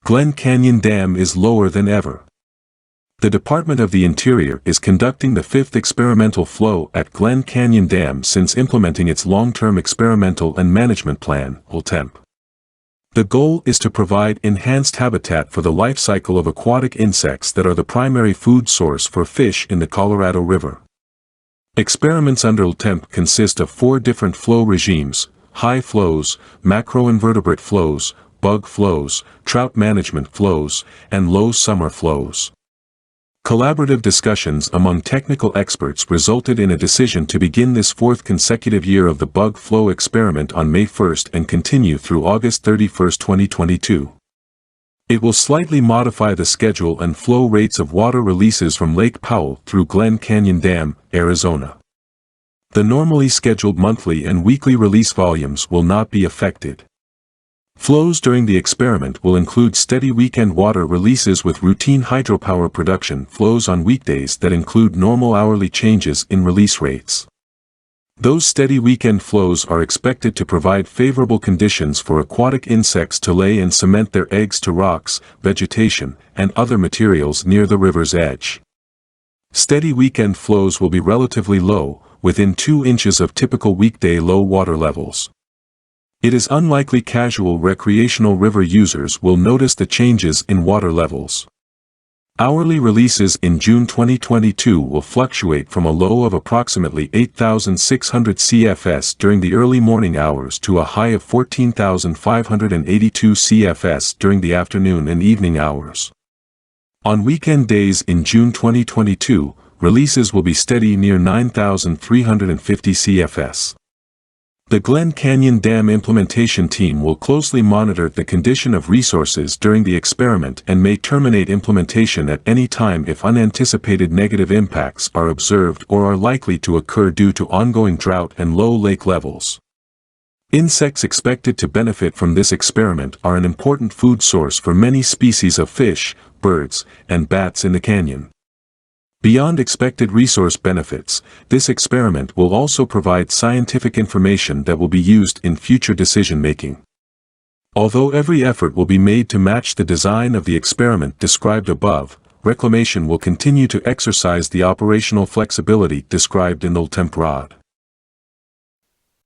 Glen Canyon Dam is lower than ever. The Department of the Interior is conducting the fifth experimental flow at Glen Canyon Dam since implementing its long-term experimental and management plan, LTEMP. The goal is to provide enhanced habitat for the life cycle of aquatic insects that are the primary food source for fish in the Colorado River. Experiments under LTEMP consist of 4 different flow regimes: high flows, macroinvertebrate flows, bug flows, trout management flows, and low summer flows. Collaborative discussions among technical experts resulted in a decision to begin this 4th consecutive year of the bug flow experiment on May 1st and continue through August 31, 2022. It will slightly modify the schedule and flow rates of water releases from Lake Powell through Glen Canyon Dam, Arizona. The normally scheduled monthly and weekly release volumes will not be affected. Flows during the experiment will include steady weekend water releases with routine hydropower production flows on weekdays that include normal hourly changes in release rates. Those steady weekend flows are expected to provide favorable conditions for aquatic insects to lay and cement their eggs to rocks, vegetation, and other materials near the river's edge. Steady weekend flows will be relatively low, within 2 inches of typical weekday low water levels. It is unlikely casual recreational river users will notice the changes in water levels. Hourly releases in June 2022 will fluctuate from a low of approximately 8,600 CFS during the early morning hours to a high of 14,582 CFS during the afternoon and evening hours. On weekend days in June 2022, releases will be steady near 9,350 CFS. The Glen Canyon Dam implementation team will closely monitor the condition of resources during the experiment and may terminate implementation at any time if unanticipated negative impacts are observed or are likely to occur due to ongoing drought and low lake levels. Insects expected to benefit from this experiment are an important food source for many species of fish, birds, and bats in the canyon. Beyond expected resource benefits, this experiment will also provide scientific information that will be used in future decision-making. Although every effort will be made to match the design of the experiment described above, Reclamation will continue to exercise the operational flexibility described in the LTEMP ROD.